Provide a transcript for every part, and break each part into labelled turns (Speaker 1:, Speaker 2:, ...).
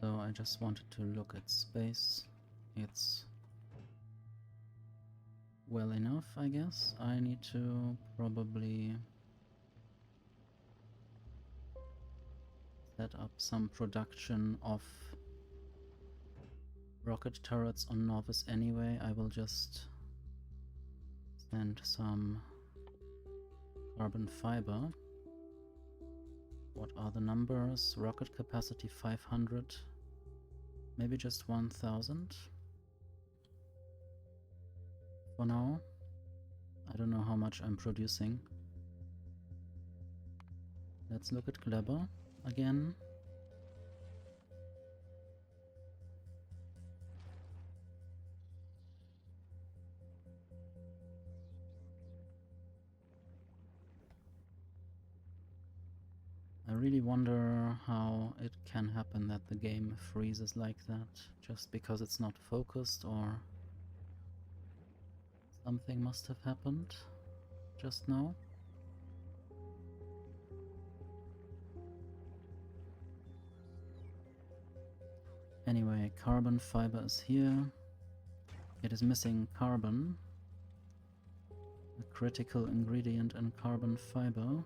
Speaker 1: So I just wanted to look at space. It's well enough, I guess. I need to probably set up some production of rocket turrets on Novice anyway. I will just send some carbon fiber. What are the numbers? Rocket capacity 500. Maybe just 1000 for now. I don't know how much I'm producing. Let's look at Kleber again. I really wonder how it can happen that the game freezes like that, just because it's not focused, or something must have happened just now. Anyway, carbon fiber is here. It is missing carbon, a critical ingredient in carbon fiber.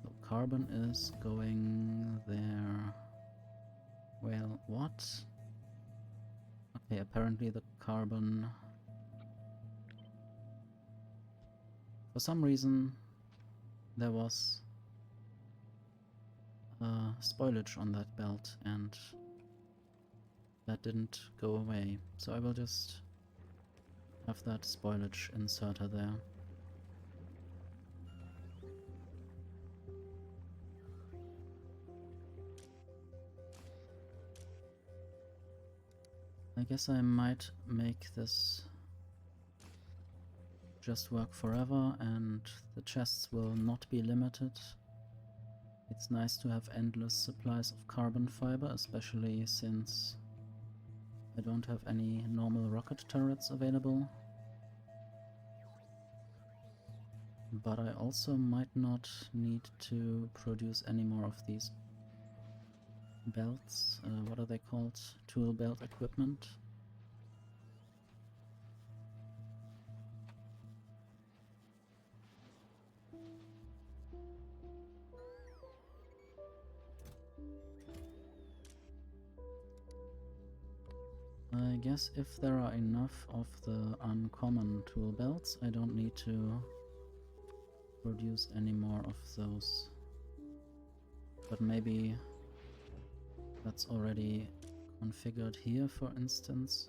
Speaker 1: So carbon is going there. Well, what? Okay, apparently the carbon... For some reason, there was spoilage on that belt, and that didn't go away. So I will just have that spoilage inserter there. I guess I might make this just work forever, and the chests will not be limited. It's nice to have endless supplies of carbon fiber, especially since I don't have any normal rocket turrets available. But I also might not need to produce any more of these belts. What are they called? Tool belt equipment. I guess if there are enough of the uncommon tool belts, I don't need to produce any more of those. But maybe that's already configured here, for instance.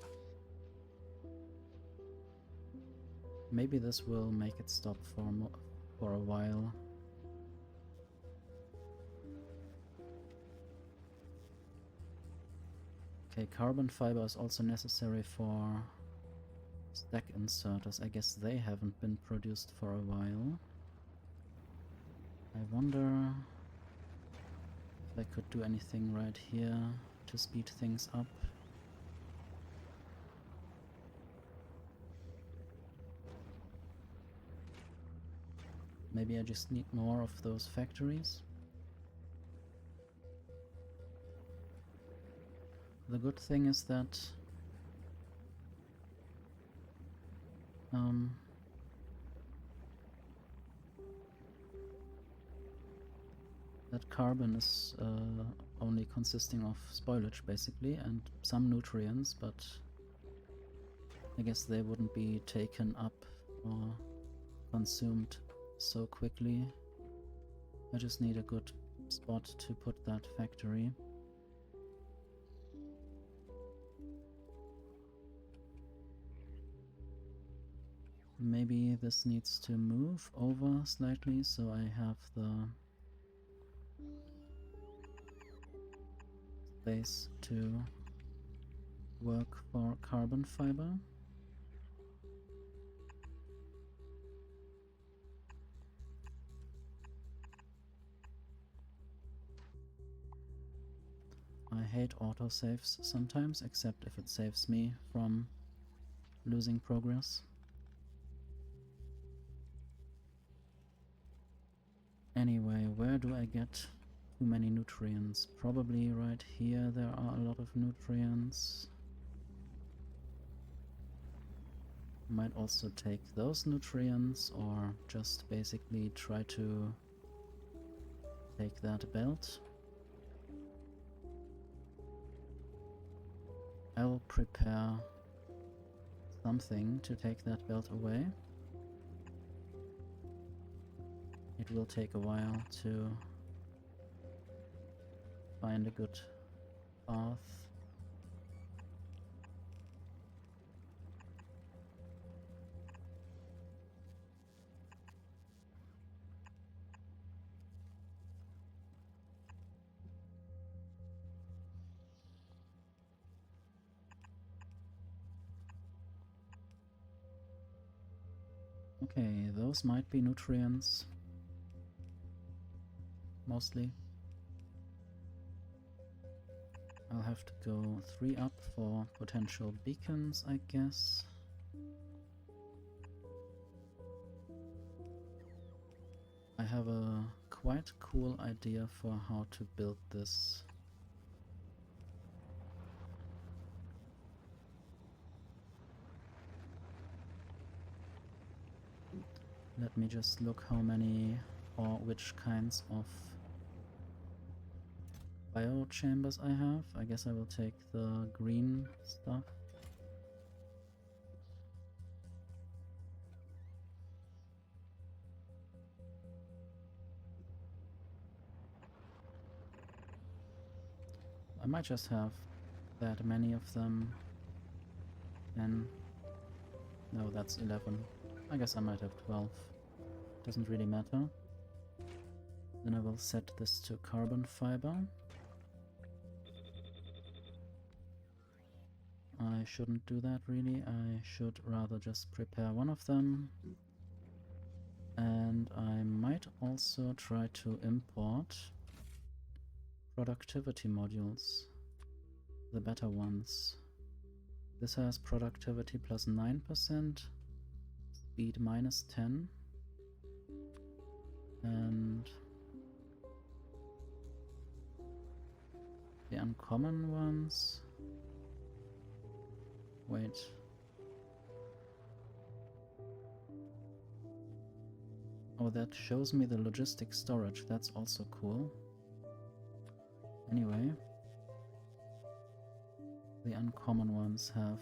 Speaker 1: Maybe this will make it stop for a while. Okay, carbon fiber is also necessary for stack inserters. I guess they haven't been produced for a while. I wonder if I could do anything right here to speed things up. Maybe I just need more of those factories. The good thing is that that carbon is only consisting of spoilage basically, and some nutrients, but I guess they wouldn't be taken up or consumed so quickly. I just need a good spot to put that factory. Maybe this needs to move over slightly so I have the space to work for carbon fiber. I hate autosaves sometimes, except if it saves me from losing progress. Anyway, where do I get too many nutrients? Probably right here there are a lot of nutrients. Might also take those nutrients, or just basically try to take that belt. I'll prepare something to take that belt away. It will take a while to find a good path. Okay, those might be nutrients. Mostly. I'll have to go 3 up for potential beacons, I guess. I have a quite cool idea for how to build this. Let me just look how many or which kinds of biochambers I have. I guess I will take the green stuff. I might just have that many of them. And no, that's 11. I guess I might have 12. Doesn't really matter. Then I will set this to carbon fiber. I shouldn't do that really. I should rather just prepare one of them. And I might also try to import productivity modules, the better ones. This has productivity plus 9%, speed minus 10, and the uncommon ones. Wait. Oh, that shows me the logistic storage. That's also cool. Anyway, the uncommon ones have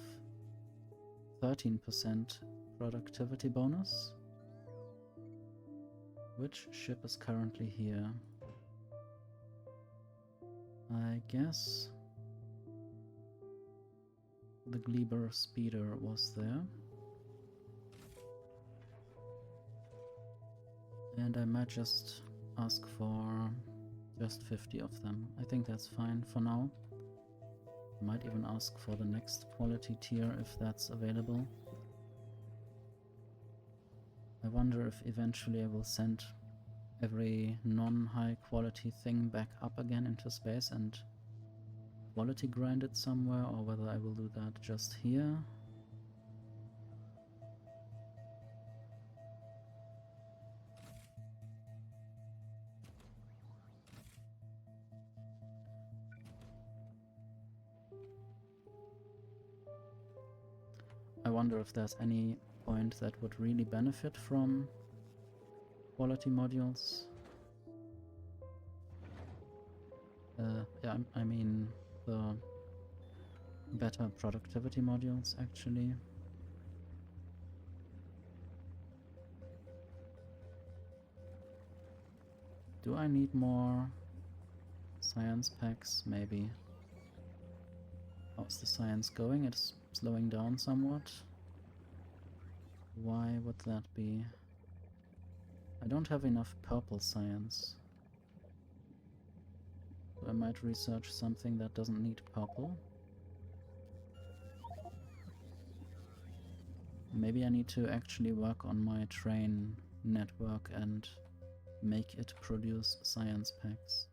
Speaker 1: 13% productivity bonus. Which ship is currently here? I guess the Gleber Speeder was there. And I might just ask for just 50 of them. I think that's fine for now. Might even ask for the next quality tier if that's available. I wonder if eventually I will send every non-high quality thing back up again into space and quality grind it somewhere, or whether I will do that just here. I wonder if there's any point that would really benefit from quality modules. Yeah, I mean the better productivity modules, actually. Do I need more science packs? Maybe. How's the science going? It's slowing down somewhat. Why would that be? I don't have enough purple science. So I might research something that doesn't need purple. Maybe I need to actually work on my train network and make it produce science packs.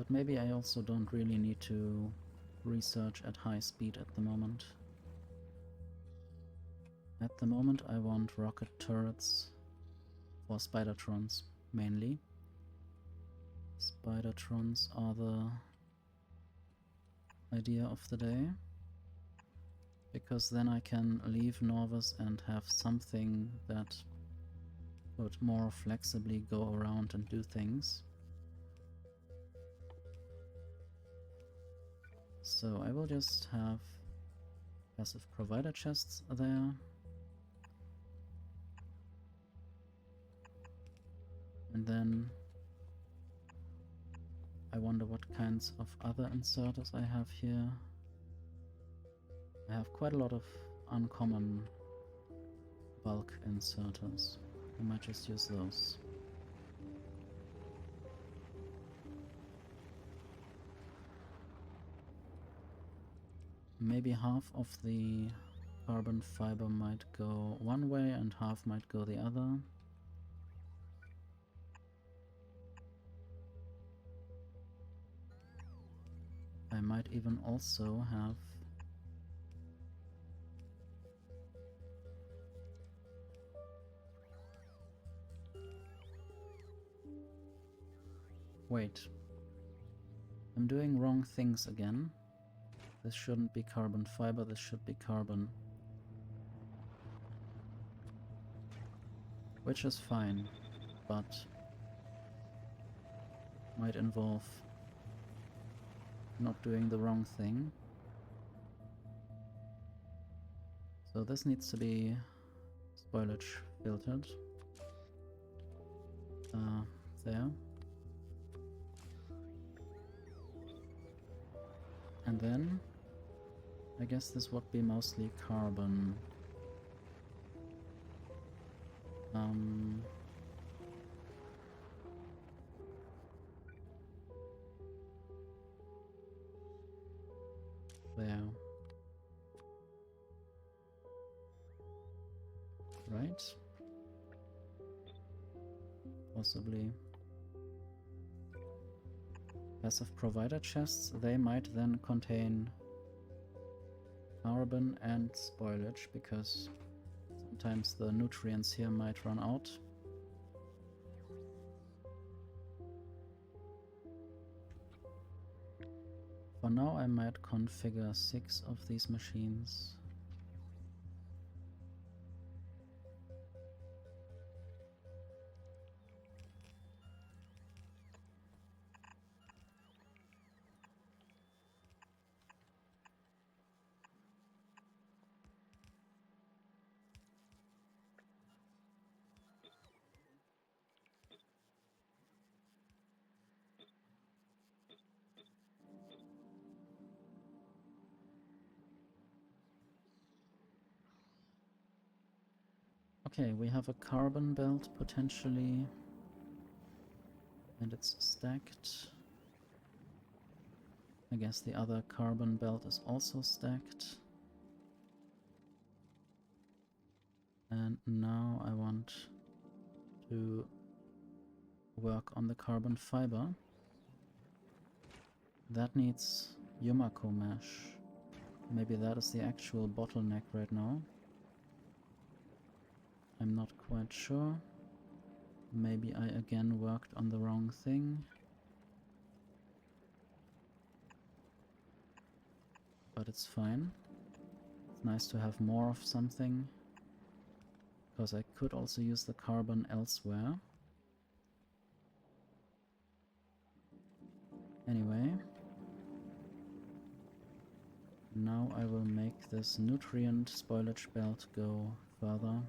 Speaker 1: But maybe I also don't really need to research at high speed at the moment. At the moment I want rocket turrets for Spidertrons mainly. Spidertrons are the idea of the day, because then I can leave Norvis and have something that could more flexibly go around and do things. So I will just have passive provider chests there. And then I wonder what kinds of other inserters I have here. I have quite a lot of uncommon bulk inserters. I might just use those. Maybe half of the carbon fiber might go one way and half might go the other. I might even also have wait. I'm doing wrong things again. This shouldn't be carbon fiber, this should be carbon. Which is fine, but might involve not doing the wrong thing. So this needs to be spoilage filtered. There. And then I guess this would be mostly carbon. There. Right? Possibly. Passive provider chests, they might then contain carbon and spoilage, because sometimes the nutrients here might run out. For now I might configure 6 of these machines. Okay, we have a carbon belt potentially, and it's stacked. I guess the other carbon belt is also stacked. And now I want to work on the carbon fiber. That needs Yumako mesh. Maybe that is the actual bottleneck right now. I'm not quite sure. Maybe I again worked on the wrong thing. But it's fine. It's nice to have more of something, because I could also use the carbon elsewhere. Anyway, now I will make this nutrient spoilage belt go further.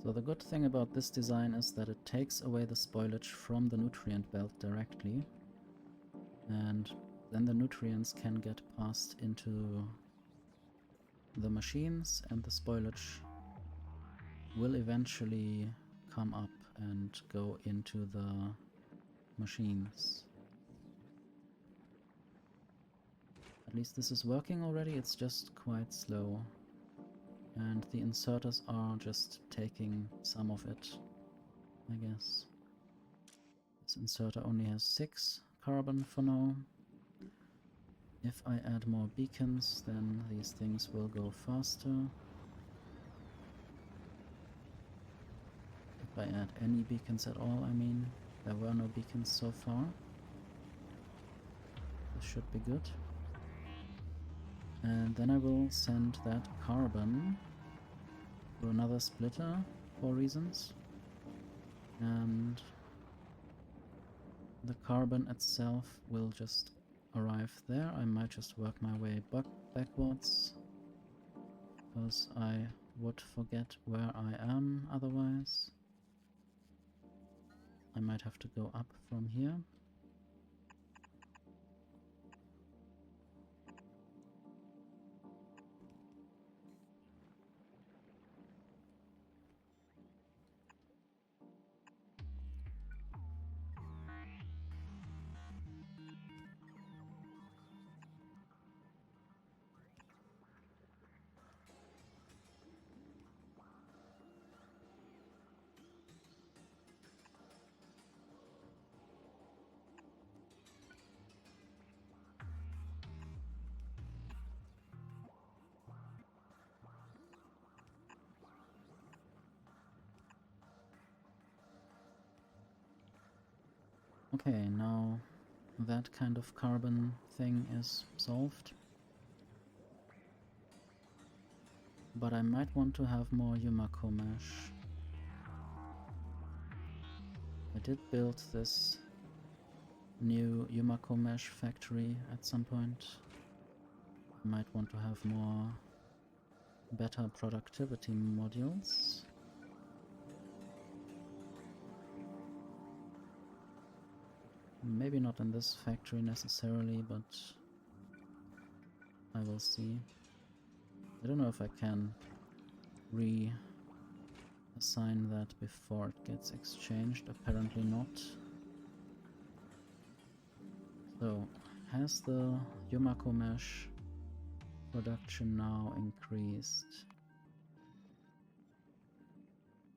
Speaker 1: So the good thing about this design is that it takes away the spoilage from the nutrient belt directly, and then the nutrients can get passed into the machines and the spoilage will eventually come up and go into the machines. At least this is working already, it's just quite slow. And the inserters are just taking some of it, I guess. This inserter only has 6 carbon for now. If I add more beacons, then these things will go faster. If I add any beacons at all, I mean. There were no beacons so far. This should be good. And then I will send that carbon to another splitter for reasons. And the carbon itself will just arrive there. I might just work my way backwards, because I would forget where I am otherwise. I might have to go up from here. Okay, now that kind of carbon thing is solved. But I might want to have more Yumako mesh. I did build this new Yumako mesh factory at some point. I might want to have more better productivity modules. Maybe not in this factory necessarily, but I will see. I don't know if I can reassign that before it gets exchanged. Apparently not. So, has the Yumako mesh production now increased?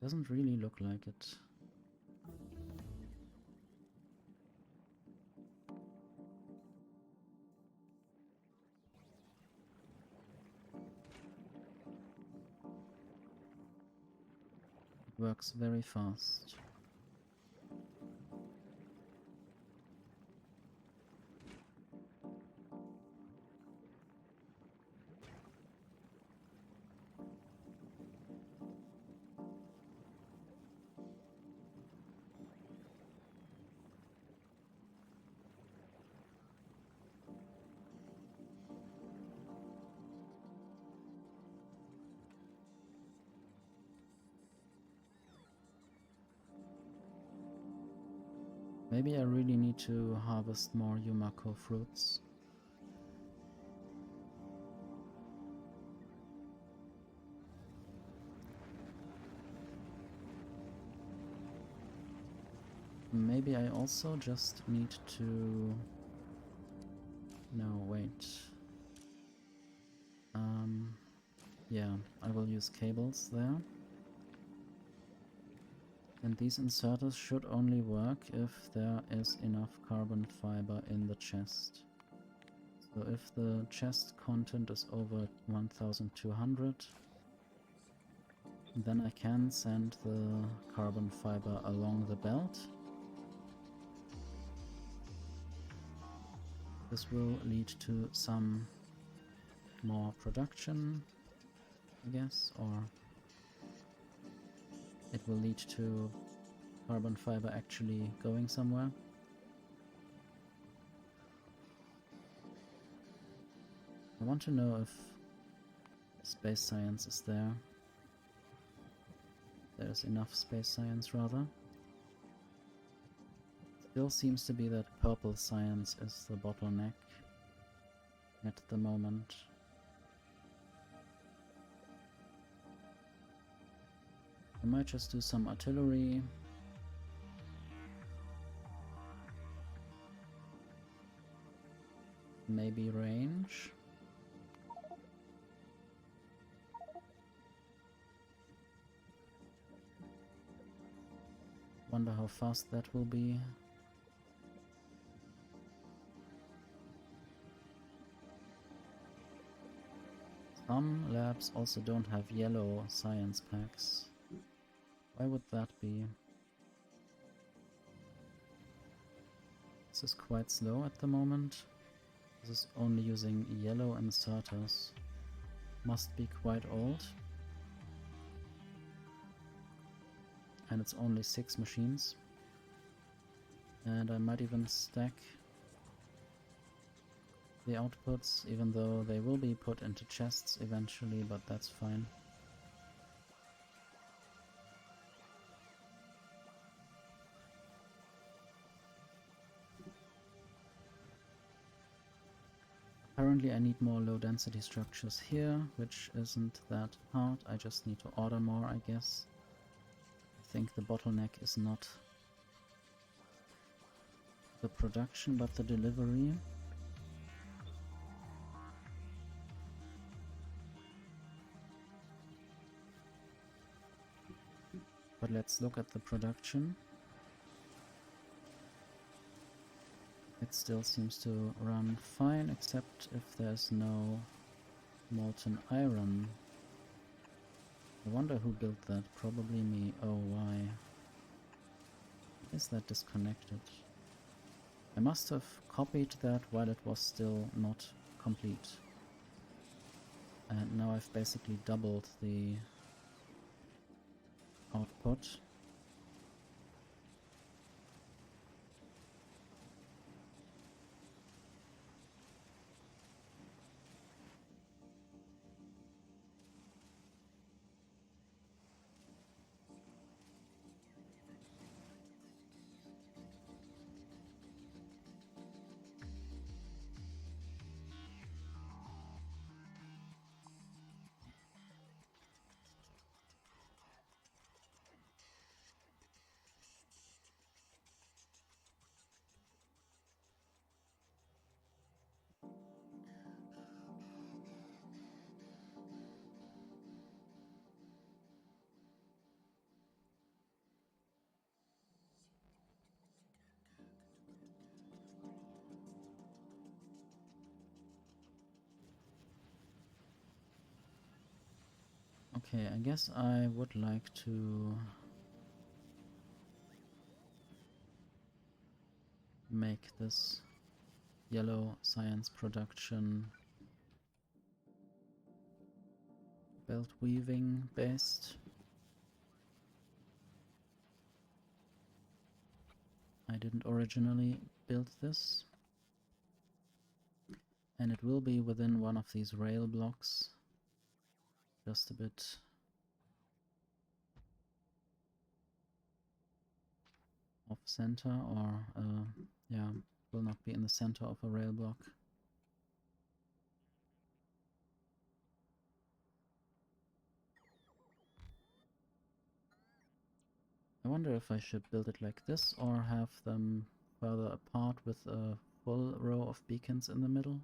Speaker 1: Doesn't really look like it. It works very fast. Maybe I really need to harvest more Yumako fruits. Maybe I also just need to... No, wait. Yeah, I will use cables there. And these inserters should only work if there is enough carbon fiber in the chest. So if the chest content is over 1200, then I can send the carbon fiber along the belt. This will lead to some more production, I guess, or it will lead to carbon fiber actually going somewhere. I want to know if space science is there. There's enough space science, rather. Still seems to be that purple science is the bottleneck at the moment. I might just do some artillery Maybe range. Wonder how fast that will be. Some labs also don't have yellow science packs. Why would that be? This is quite slow at the moment. This is only using yellow inserters. Must be quite old. And it's only 6 machines. And I might even stack the outputs, even though they will be put into chests eventually, but that's fine. Apparently I need more low density structures here, which isn't that hard. I just need to order more, I guess. I think the bottleneck is not the production, but the delivery. But let's look at the production. It still seems to run fine, except if there's no molten iron. I wonder who built that. Probably me. Oh, why? Is that disconnected? I must have copied that while it was still not complete. And now I've basically doubled the output. Okay, I guess I would like to make this yellow science production belt weaving based. I didn't originally build this. And it will be within one of these rail blocks. Just a bit off center, or yeah, will not be in the center of a rail block. I wonder if I should build it like this or have them further apart with a full row of beacons in the middle.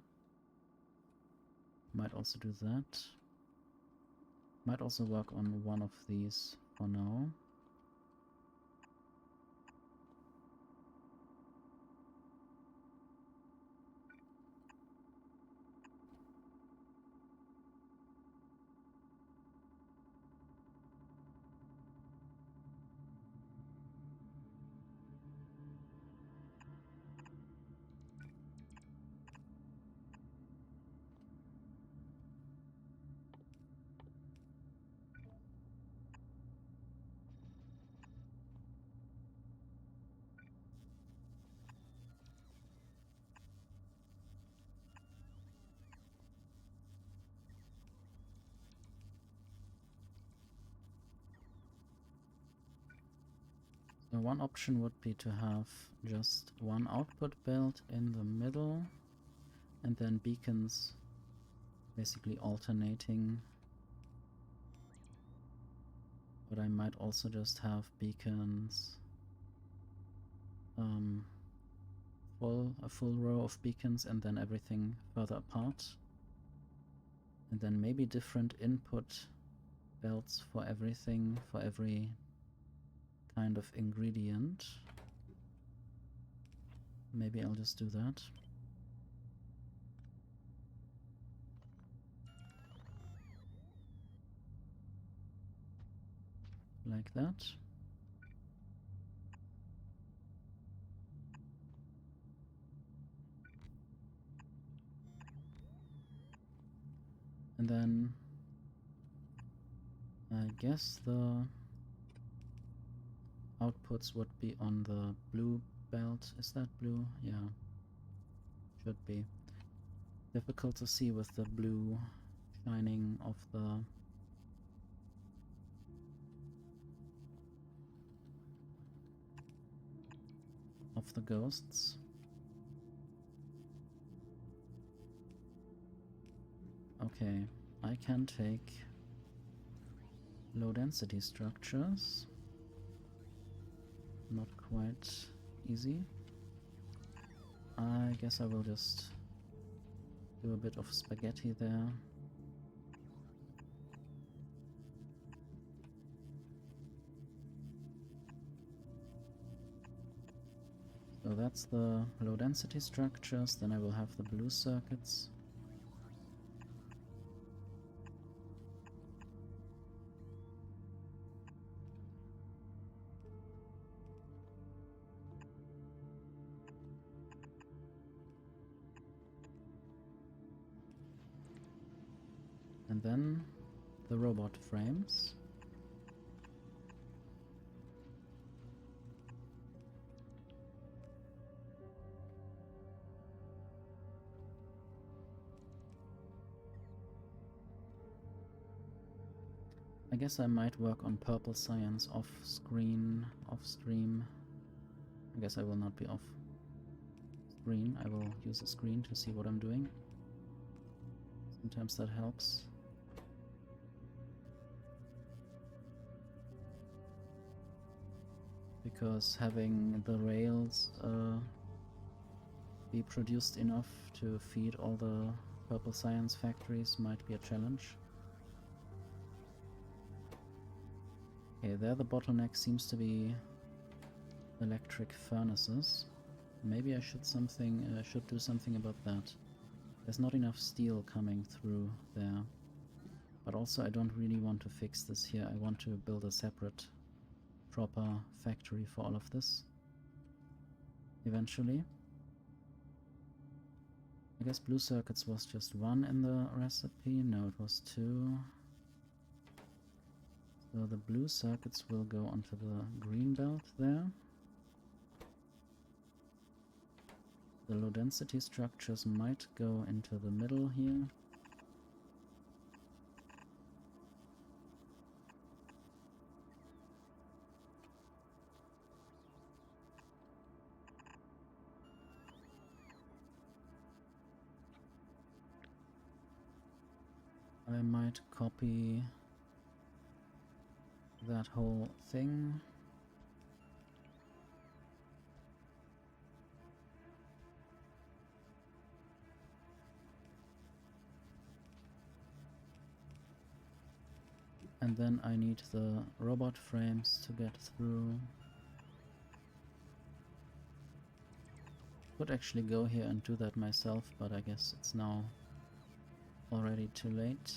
Speaker 1: Might also do that. Might also work on one of these for now. So one option would be to have just one output belt in the middle and then beacons basically alternating. But I might also just have beacons a full row of beacons and then everything further apart. And then maybe different input belts for everything, for every kind of ingredient. Maybe I'll just do that. Like that. And then I guess the outputs would be on the blue belt. Is that blue? Yeah, should be. Difficult to see with the blue shining of the ghosts. Okay, I can take low density structures. Not quite easy. I guess I will just do a bit of spaghetti there. So that's the low density structures, then I will have the blue circuits. And then the robot frames. I guess I might work on purple science off screen, off stream. I guess I will not be off screen. I will use a screen to see what I'm doing. Sometimes that helps. Because having the rails be produced enough to feed all the purple science factories might be a challenge. Okay, there the bottleneck seems to be electric furnaces. Maybe I should do something about that. There's not enough steel coming through there. But also I don't really want to fix this here. I want to build a separate, proper factory for all of this. Eventually. I guess blue circuits was just one in the recipe. No, it was two. So the blue circuits will go onto the green belt there. The low density structures might go into the middle here. I might copy that whole thing. And then I need the robot frames to get through. Could actually go here and do that myself, but I guess it's now already too late.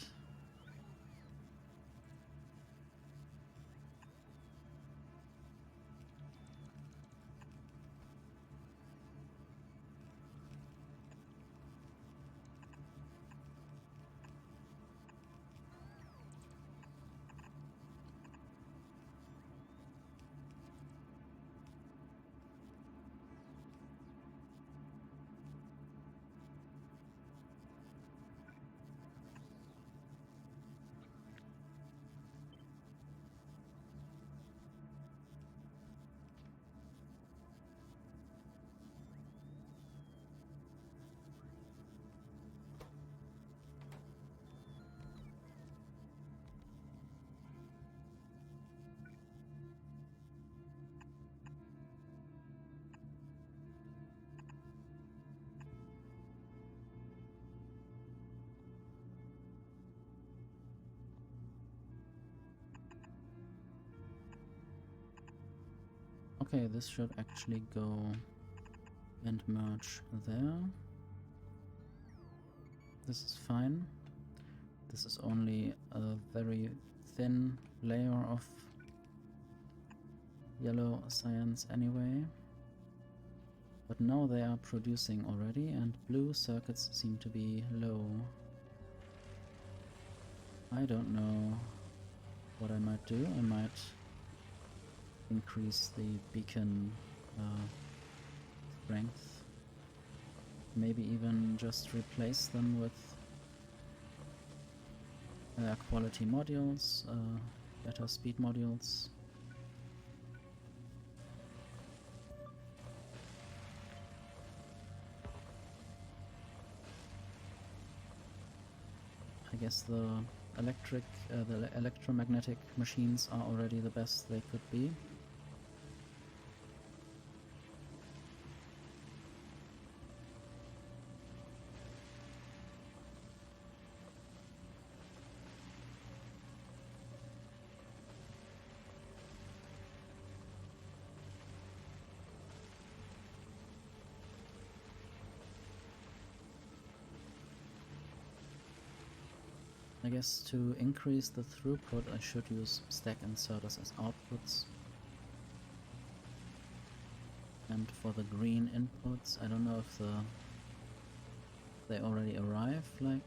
Speaker 1: Okay, this should actually go and merge there. This is fine. This is only a very thin layer of yellow science anyway. But now they are producing already, and blue circuits seem to be low. I don't know what I might do. I might increase the beacon strength. Maybe even just replace them with quality modules, better speed modules. I guess the electromagnetic machines are already the best they could be. I guess to increase the throughput I should use stack inserters as outputs. And for the green inputs, I don't know if they already arrive like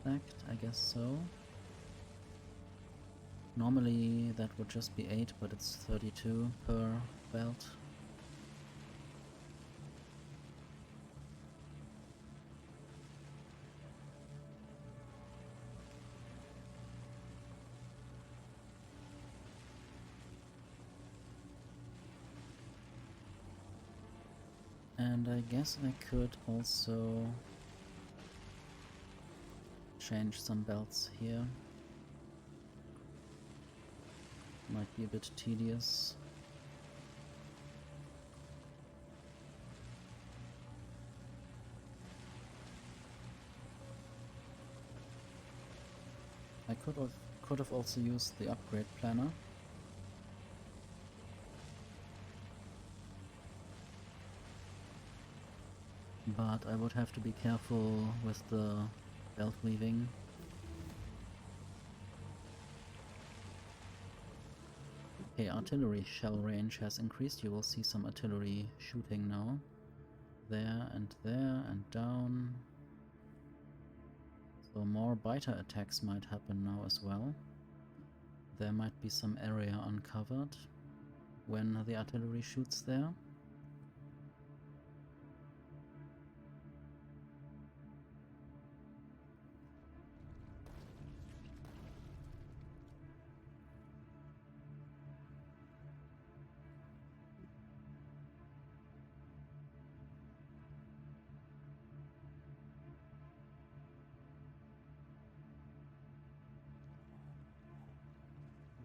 Speaker 1: stacked, I guess so. Normally that would just be 8, but it's 32 per belt. And I guess I could also change some belts here. Might be a bit tedious. I could have also used the upgrade planner. But I would have to be careful with the belt weaving. Okay, artillery shell range has increased. You will see some artillery shooting now. There and down. So more biter attacks might happen now as well. There might be some area uncovered when the artillery shoots there.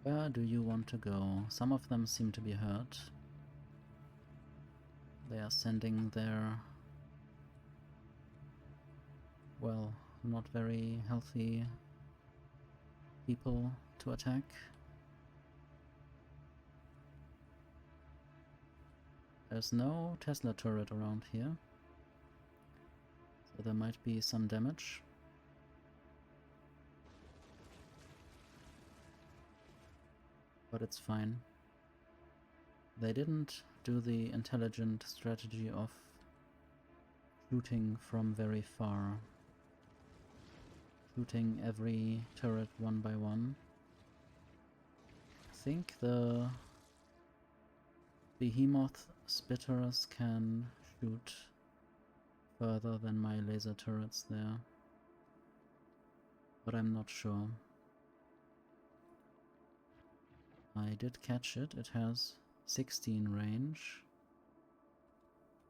Speaker 1: Where do you want to go? Some of them seem to be hurt. They are sending their, well, not very healthy people to attack. There's no Tesla turret around here, so there might be some damage. But it's fine. They didn't do the intelligent strategy of shooting from very far. Shooting every turret one by one. I think the behemoth spitters can shoot further than my laser turrets there. But I'm not sure. I did catch it. It has 16 range.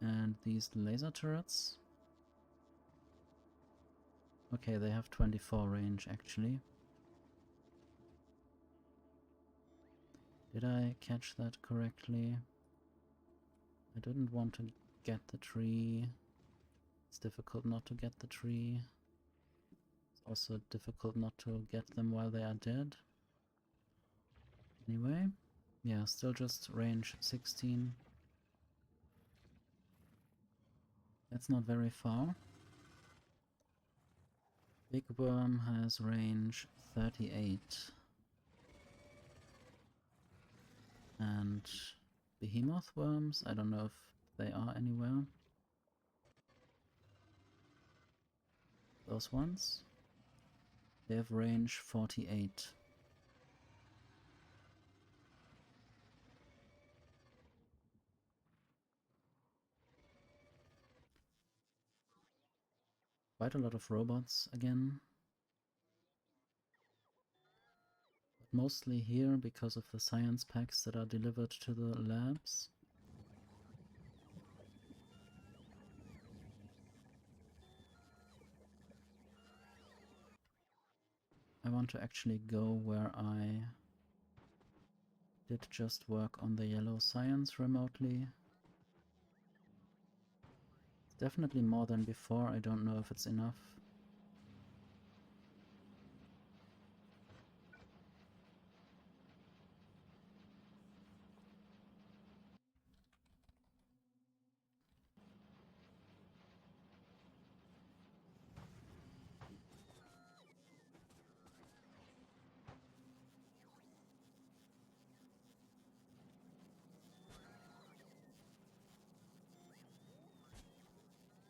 Speaker 1: And these laser turrets? Okay, they have 24 range actually. Did I catch that correctly? I didn't want to get the tree. It's difficult not to get the tree. It's also difficult not to get them while they are dead. Anyway, Yeah, still just range 16. That's not very far. Big Worm has range 38. And Behemoth Worms, I don't know if they are anywhere. Those ones. They have range 48. Quite a lot of robots again. But mostly here because of the science packs that are delivered to the labs. I want to actually go where I did just work on the yellow science remotely. It's definitely more than before, I don't know if it's enough.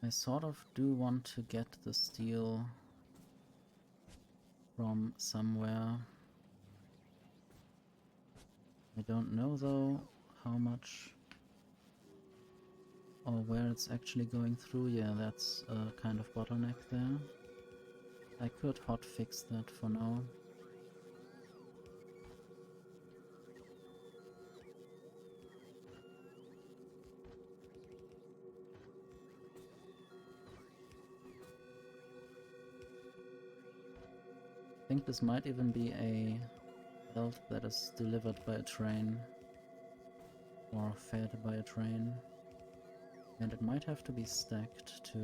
Speaker 1: I sort of do want to get the steel from somewhere. I don't know though how much or where it's actually going through. Yeah, that's a kind of bottleneck there. I could hotfix that for now. I think this might even be a belt that is delivered by a train or fed by a train, and it might have to be stacked to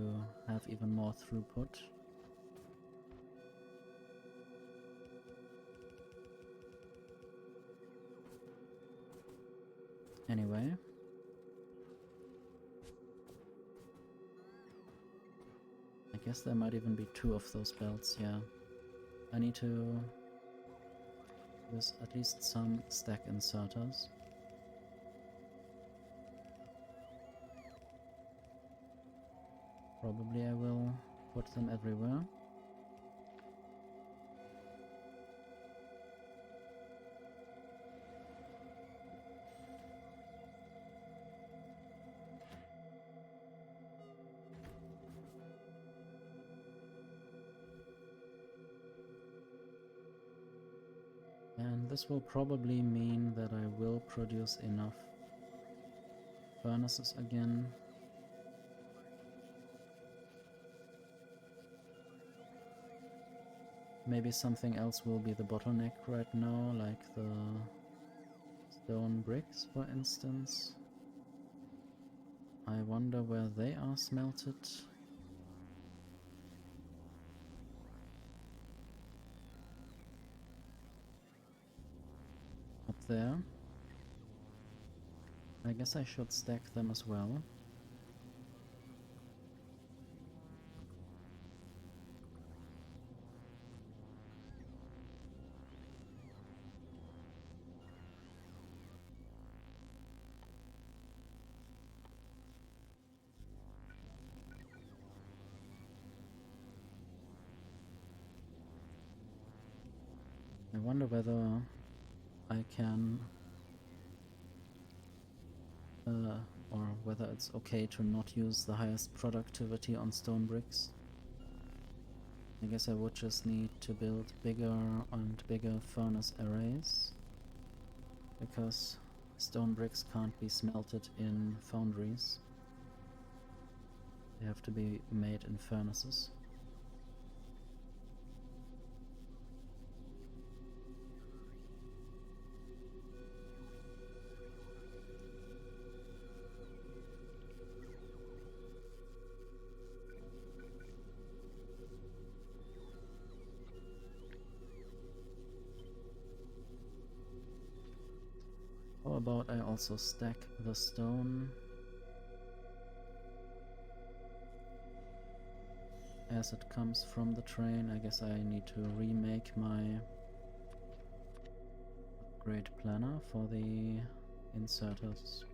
Speaker 1: have even more throughput. Anyway, I guess there might even be 2 of those belts, yeah. I need to use at least some stack inserters. Probably I will put them everywhere. And this will probably mean that I will produce enough furnaces again. Maybe something else will be the bottleneck right now, like the stone bricks, for instance. I wonder where they are smelted. Up there. I guess I should stack them as well. I wonder whether I can or whether it's okay to not use the highest productivity on stone bricks. I guess I would just need to build bigger and bigger furnace arrays, because stone bricks can't be smelted in foundries. They have to be made in furnaces. also stack the stone as it comes from the train. I guess I need to remake my upgrade planner for the inserters.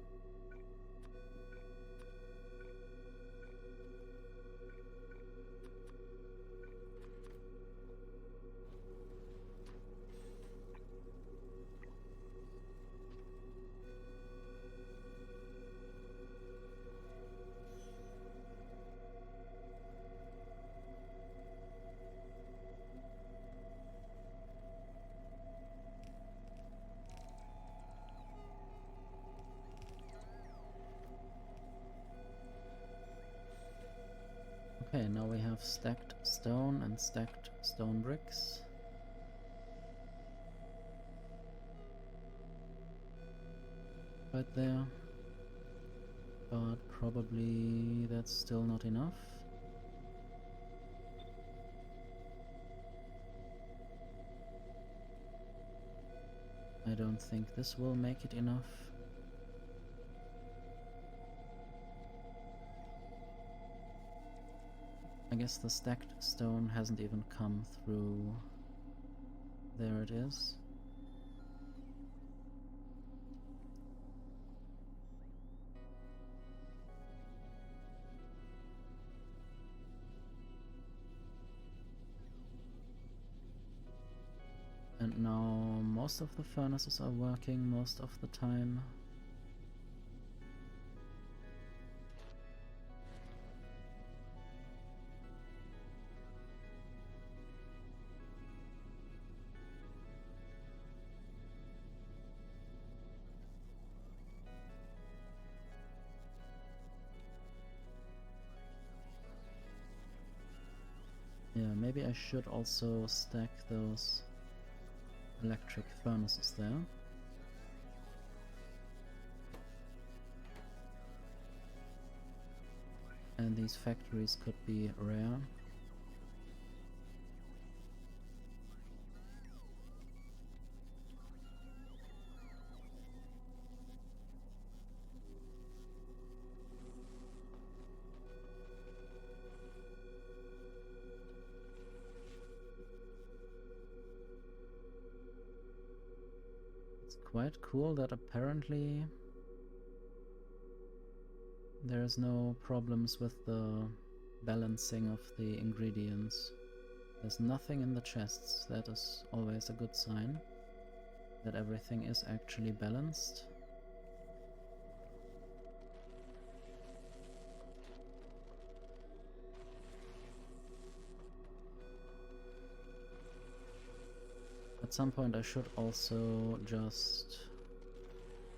Speaker 1: Okay, now we have stacked stone and stacked stone bricks. Right there. But probably that's still not enough. I don't think this will make it enough. I guess the stacked stone hasn't even come through. There it is. And now most of the furnaces are working most of the time. Yeah, maybe I should also stack those electric furnaces there. And these factories could be rare. It's quite cool that apparently there's no problems with the balancing of the ingredients. There's nothing in the chests. That is always a good sign that everything is actually balanced. At some point I should also just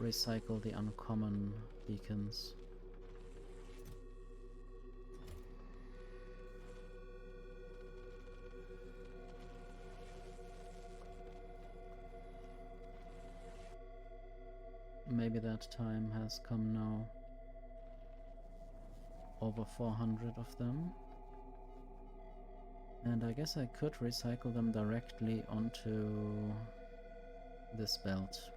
Speaker 1: recycle the uncommon beacons. Maybe that time has come now. Over 400 of them. And I guess I could recycle them directly onto this belt.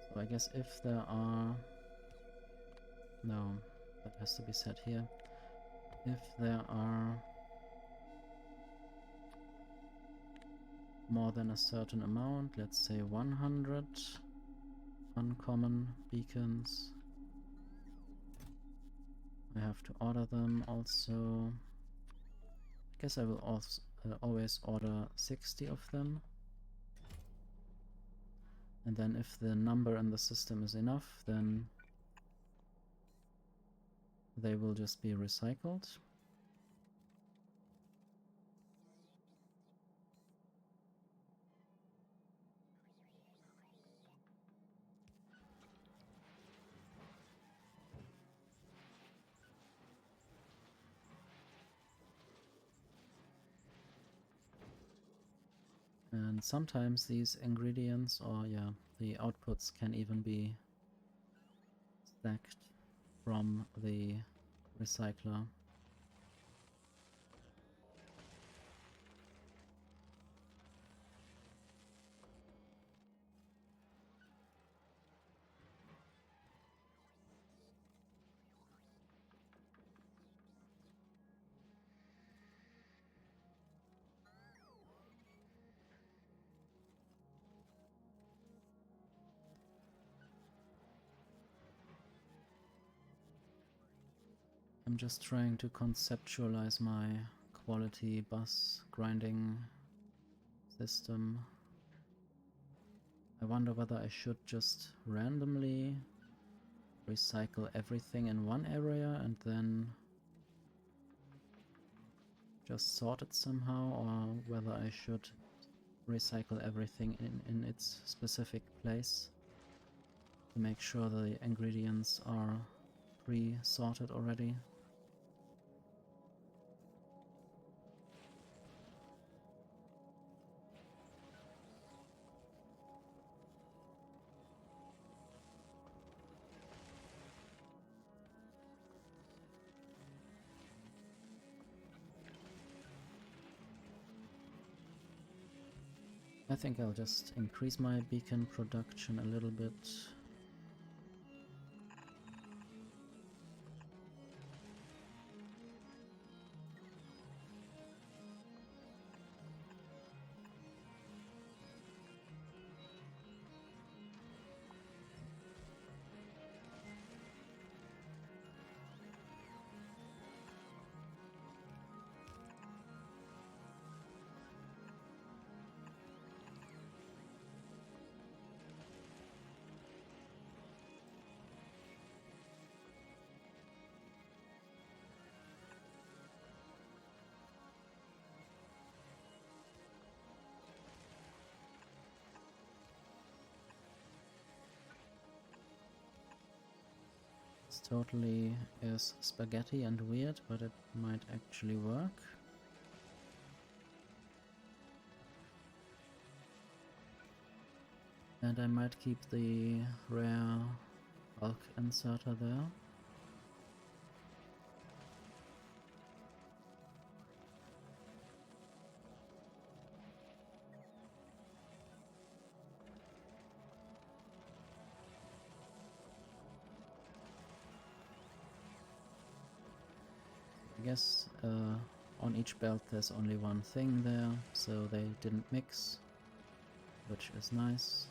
Speaker 1: So I guess if there are... No, that has to be said here. If there are more than a certain amount, let's say 100 uncommon beacons, I have to order them also. I guess I will also always order 60 of them. And then if the number in the system is enough, then they will just be recycled. And sometimes these ingredients, or yeah, the outputs can even be stacked from the recycler. I'm just trying to conceptualize my quality bus grinding system. I wonder whether I should just randomly recycle everything in one area and then just sort it somehow, or whether I should recycle everything in its specific place to make sure the ingredients are pre-sorted already. I think I'll just increase my beacon production a little bit. This totally is spaghetti and weird, but it might actually work. And I might keep the rare bulk inserter there. I guess on each belt there's only one thing there, so they didn't mix, which is nice.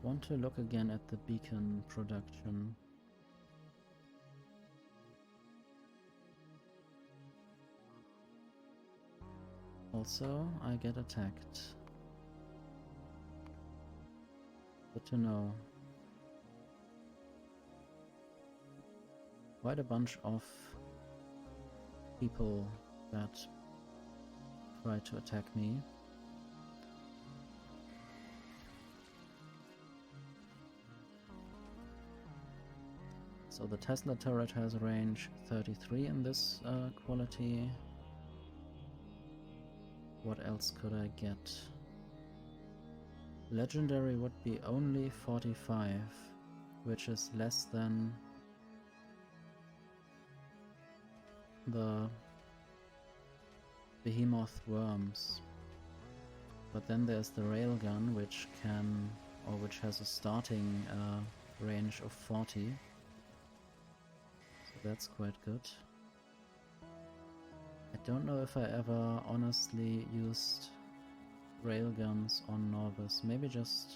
Speaker 1: Want to look again at the beacon production. Also, I get attacked. Good to know. Quite a bunch of people that try to attack me. So the Tesla turret has range 33 in this quality. What else could I get? Legendary would be only 45, which is less than the behemoth worms. But then there's the railgun, which can, or which has a starting range of 40. So that's quite good. I don't know if I ever honestly used railguns on Norvis. Maybe just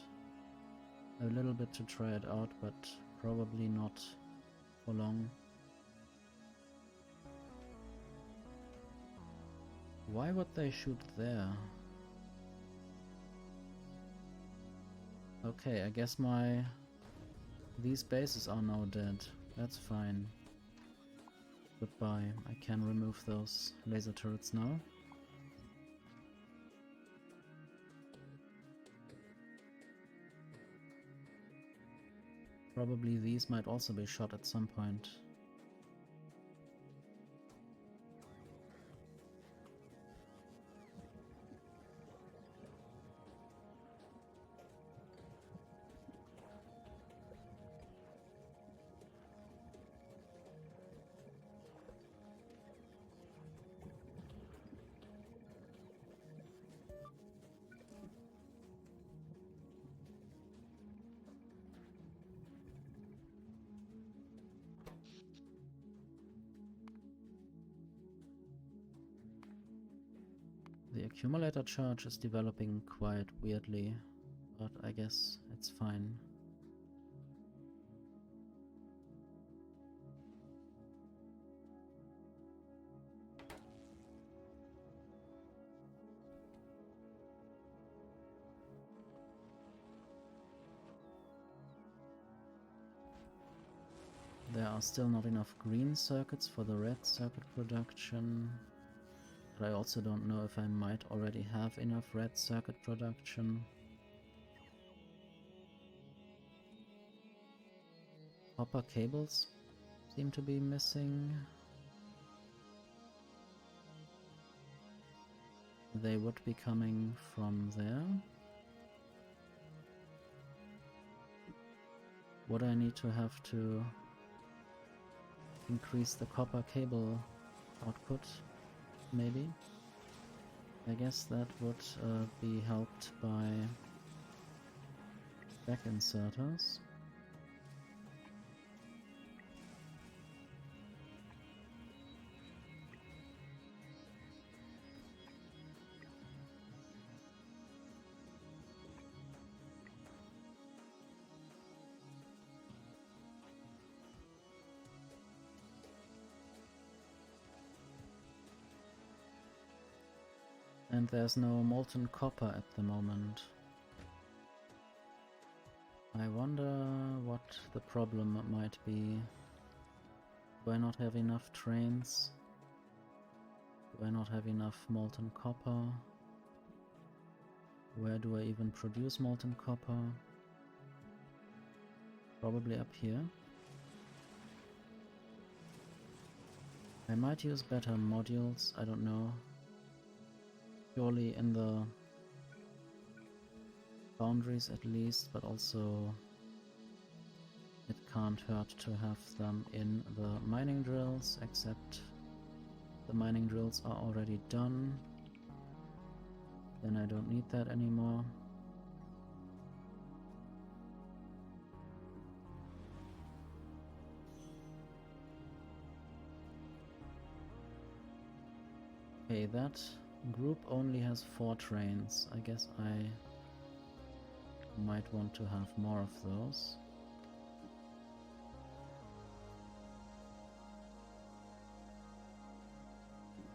Speaker 1: a little bit to try it out, but probably not for long. Why would they shoot there? Okay, I guess these bases are now dead. That's fine. Goodbye. I can remove those laser turrets now. Probably these might also be shot at some point. The accumulator charge is developing quite weirdly, but I guess it's fine. There are still not enough green circuits for the red circuit production. But I also don't know if I might already have enough red circuit production. Copper cables seem to be missing. They would be coming from there. Would I need to have to increase the copper cable output? Maybe. I guess that would be helped by back inserters. And there's no molten copper at the moment. I wonder what the problem might be. Do I not have enough trains? Do I not have enough molten copper? Where do I even produce molten copper? Probably up here. I might use better modules, I don't know. Purely in the boundaries at least, but also it can't hurt to have them in the mining drills, except the mining drills are already done. Then I don't need that anymore. Okay, that group only has 4 trains. I guess I might want to have more of those.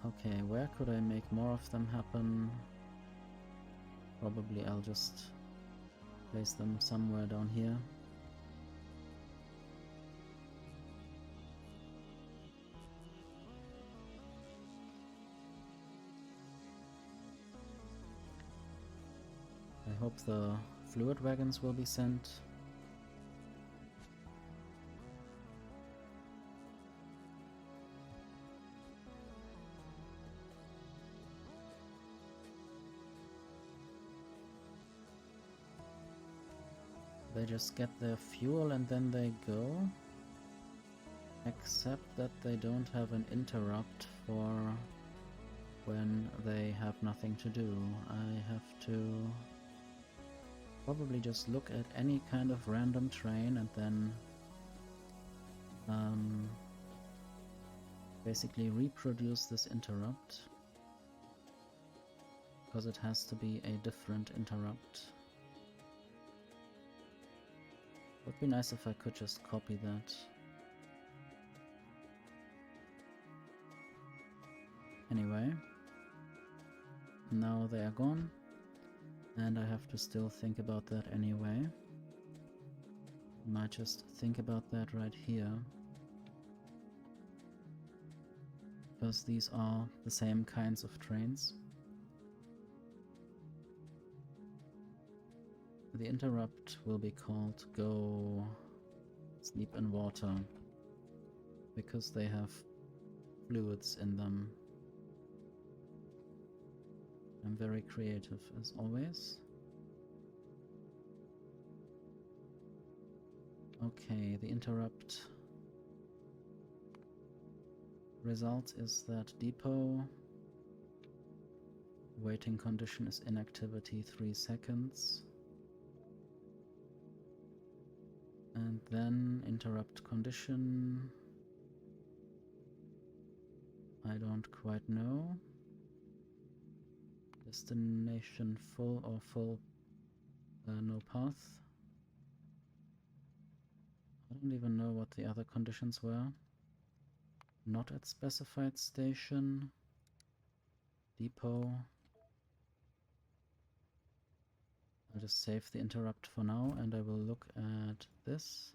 Speaker 1: Okay, where could I make more of them happen? Probably I'll just place them somewhere down here. I hope the fluid wagons will be sent. They just get their fuel and then they go. Except that they don't have an interrupt for when they have nothing to do. I have to probably just look at any kind of random train and then basically reproduce this interrupt, because it has to be a different interrupt. Would be nice if I could just copy that. Anyway, now they are gone. And I have to still think about that anyway. Might just think about that right here. Because these are the same kinds of trains. The interrupt will be called go Sleep in water. Because they have fluids in them. I'm very creative as always. Okay, the interrupt result is that depot waiting condition is inactivity 3 seconds. And then interrupt condition, I don't quite know. Destination full or full no path. I don't even know what the other conditions were. Not at specified station. Depot. I'll just save the interrupt for now and I will look at this.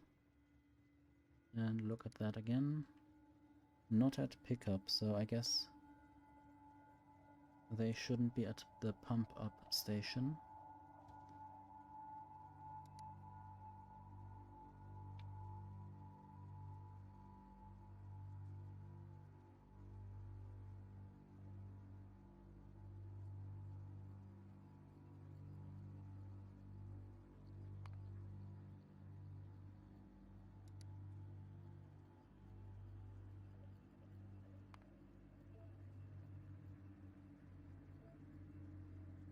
Speaker 1: And look at that again. Not at pickup, so I guess they shouldn't be at the pump up station.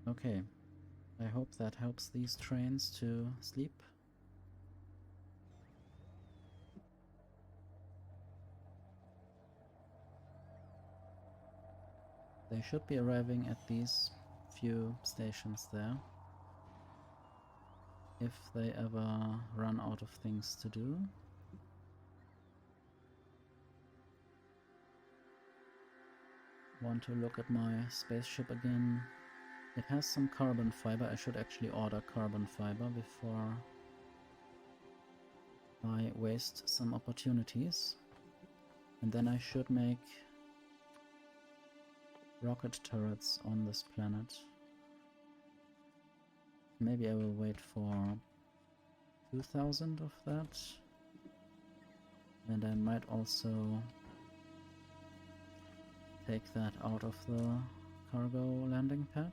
Speaker 1: Okay, I hope that helps these trains to sleep. They should be arriving at these few stations there. If they ever run out of things to do. Want to look at my spaceship again. It has some carbon fiber. I should actually order carbon fiber before I waste some opportunities. And then I should make rocket turrets on this planet. Maybe I will wait for 2000 of that. And I might also take that out of the cargo landing pad.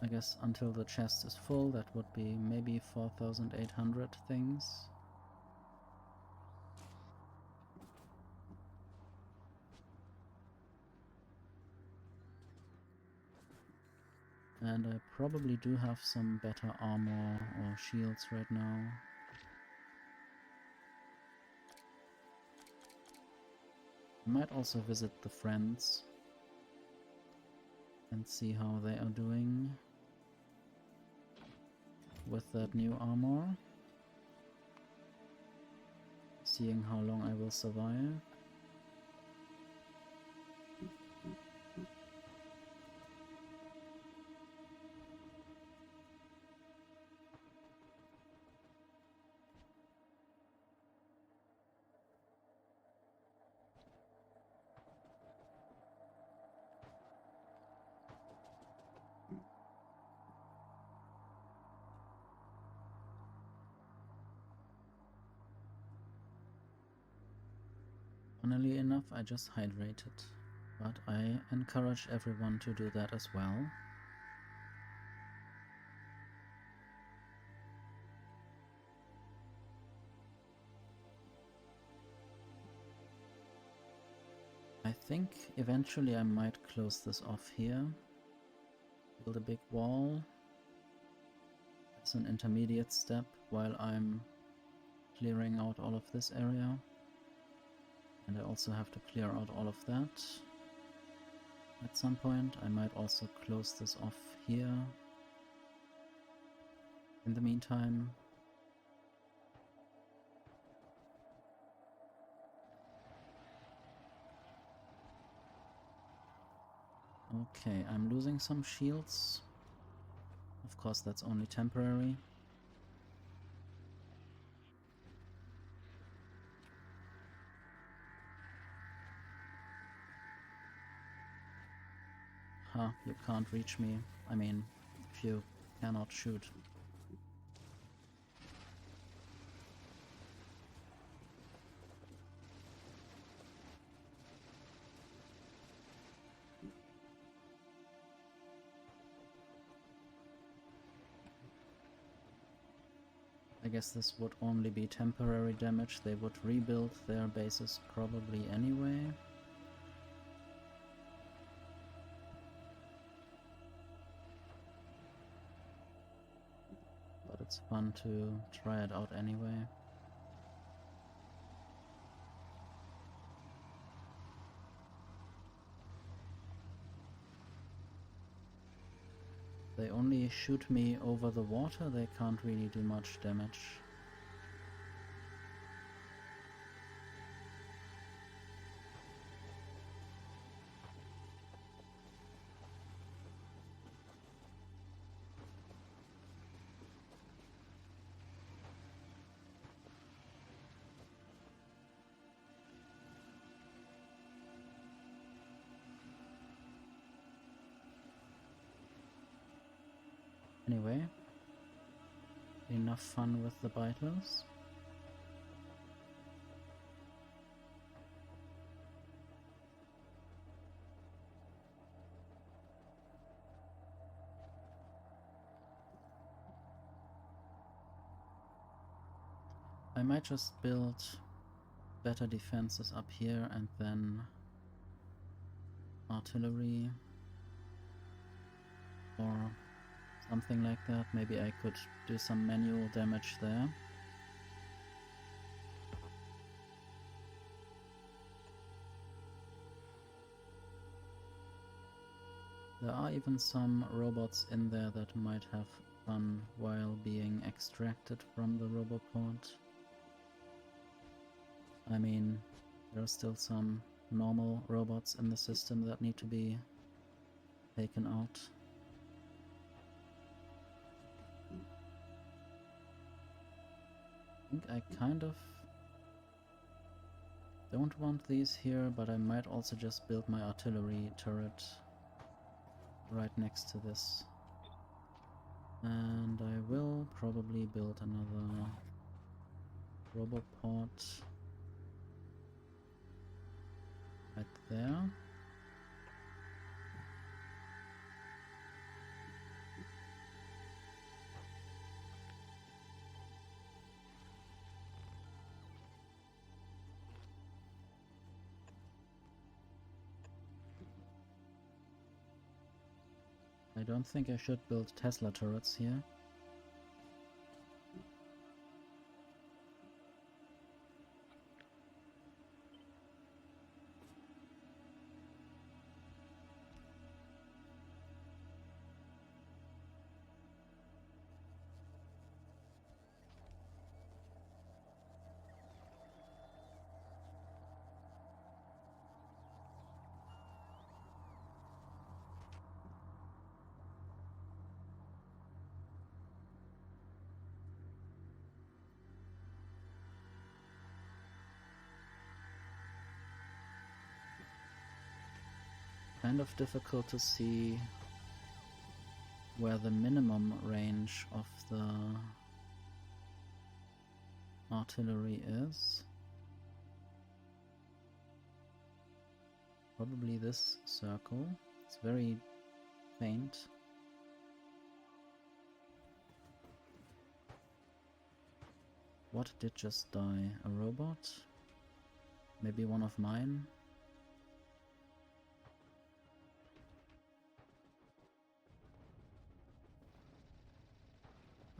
Speaker 1: I guess until the chest is full, that would be maybe 4800 things. And I probably do have some better armor or shields right now. I might also visit the friends and see how they are doing with that new armor. Seeing how long I will survive. Funnily enough, I just hydrated, but I encourage everyone to do that as well. I think eventually I might close this off here, build a big wall as an intermediate step while I'm clearing out all of this area. And I also have to clear out all of that. At some point I might also close this off here. In the meantime, okay, I'm losing some shields. Of course, that's only temporary. Ah, you can't reach me. I mean, if you cannot shoot. I guess this would only be temporary damage. They would rebuild their bases probably anyway. But it's fun to try it out anyway. They only shoot me over the water, they can't really do much damage. Anyway, enough fun with the Beitles. I might just build better defenses up here and then artillery or something like that. Maybe I could do some manual damage there. There are even some robots in there that might have fun while being extracted from the roboport. I mean, there are still some normal robots in the system that need to be taken out. I think I kind of don't want these here, but I might also just build my artillery turret right next to this. And I will probably build another roboport right there. I don't think I should build Tesla turrets here. Kind of difficult to see where the minimum range of the artillery is. Probably this circle. It's very faint. What did just die? A robot? Maybe one of mine?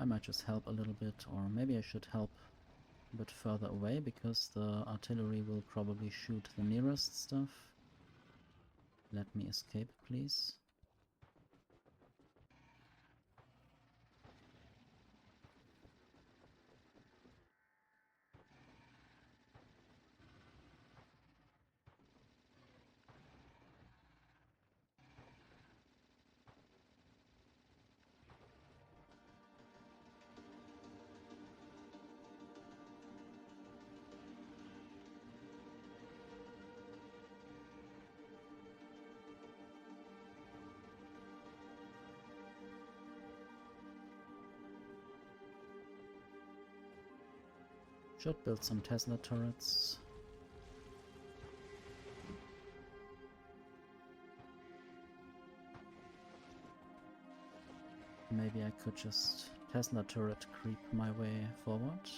Speaker 1: I might just help a little bit, or maybe I should help a bit further away, because the artillery will probably shoot the nearest stuff. Let me escape, please. Should build some Tesla turrets. Maybe I could just Tesla turret creep my way forward.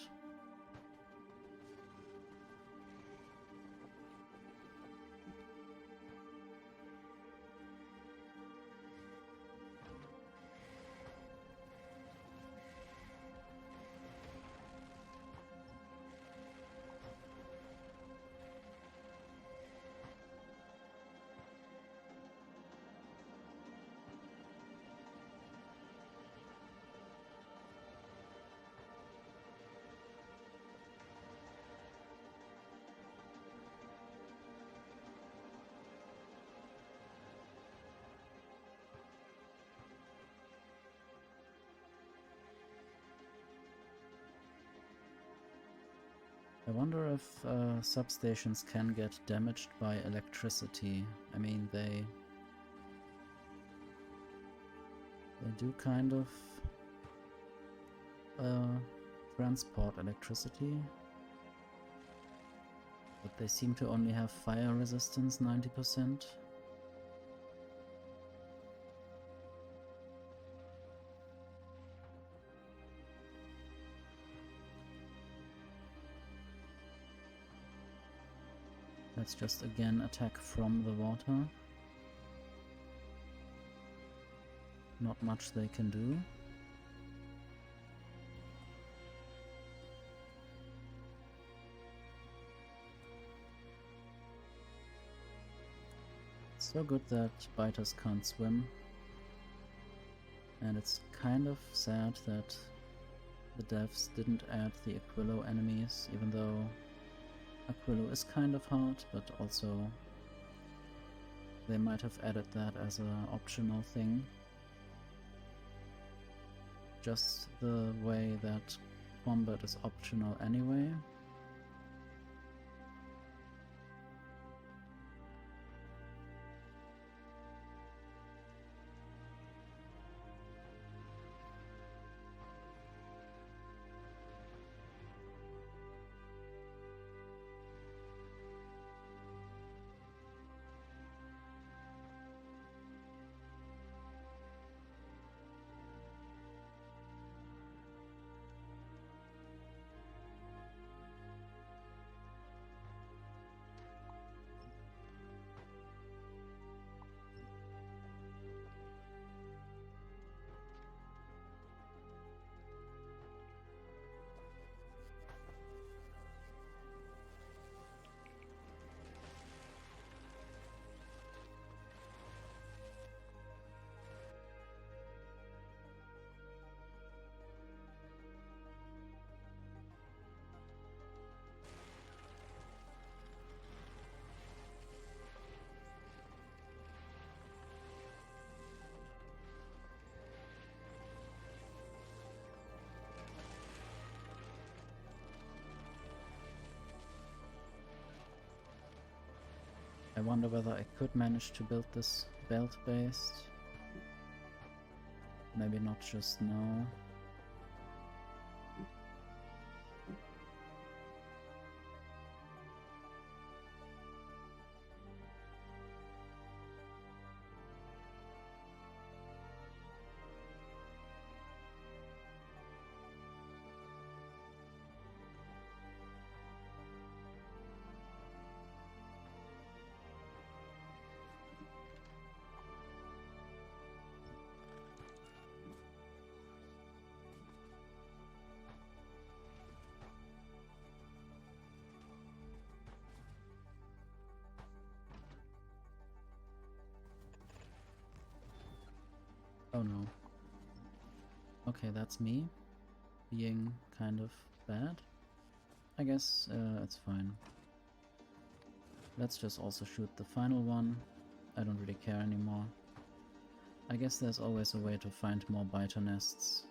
Speaker 1: I wonder if substations can get damaged by electricity. I mean, they do kind of transport electricity, but they seem to only have fire resistance 90%. Let's just again attack from the water. Not much they can do. It's so good that biters can't swim. And it's kind of sad that the devs didn't add the Aquilo enemies, even though Aquilo is kind of hard, but also they might have added that as an optional thing. Just the way that combat is optional anyway. I wonder whether I could manage to build this belt-based. Maybe not just now. Oh no. Okay, that's me being kind of bad. I guess it's fine. Let's just also shoot the final one. I don't really care anymore. I guess there's always a way to find more biter nests.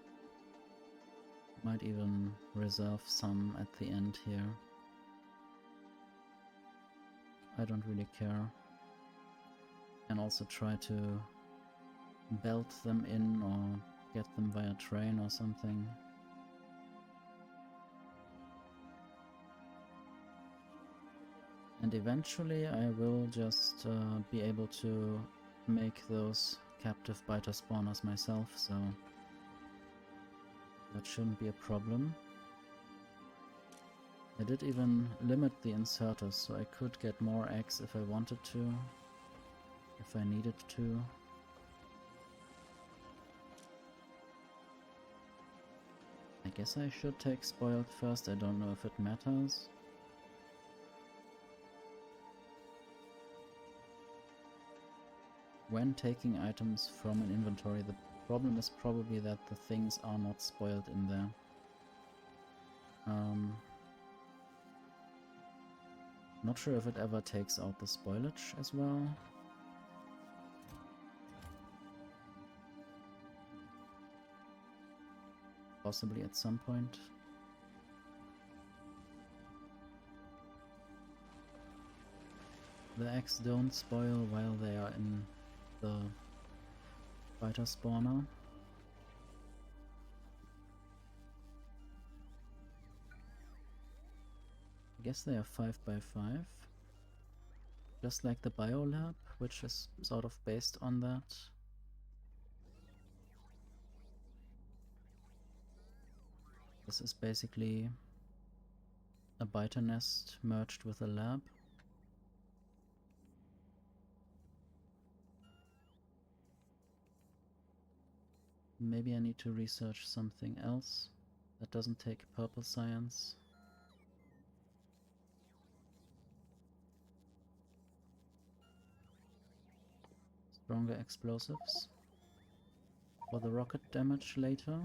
Speaker 1: Might even reserve some at the end here. I don't really care. And also try to belt them in or get them via train or something. And eventually I will just be able to make those captive biter spawners myself, so that shouldn't be a problem. I did even limit the inserters, so I could get more eggs if I wanted to, if I needed to. I guess I should take spoiled first, I don't know if it matters. When taking items from an inventory, the problem is probably that the things are not spoiled in there. Not sure if it ever takes out the spoilage as well. Possibly at some point. The eggs don't spoil while they are in the biter spawner. I guess they are 5x5. Just like the biolab, which is sort of based on that. This is basically a biter nest merged with a lab. Maybe I need to research something else that doesn't take purple science. Stronger explosives for the rocket damage later.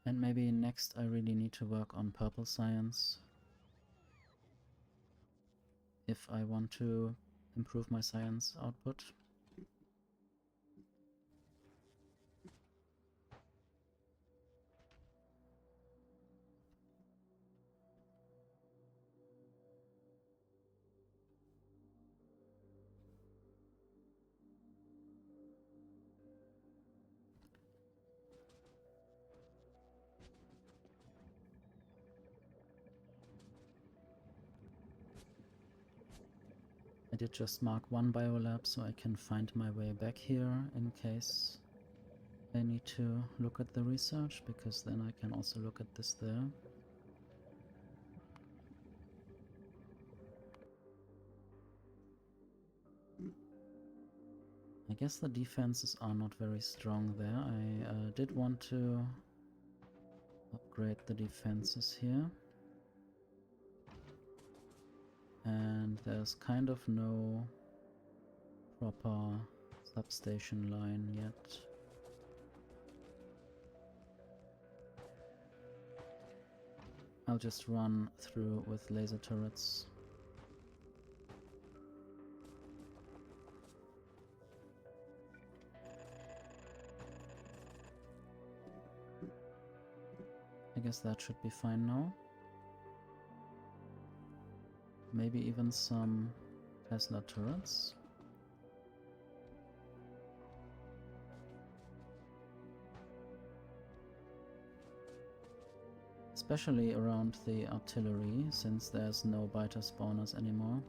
Speaker 1: And maybe next I really need to work on purple science if I want to improve my science output. I did just mark one biolab so I can find my way back here in case I need to look at the research, because then I can also look at this there. I guess the defenses are not very strong there. I did want to upgrade the defenses here. And there's kind of no proper substation line yet. I'll just run through with laser turrets. I guess that should be fine now. Maybe even some Tesla turrets. Especially around the artillery, since there's no biter spawners anymore.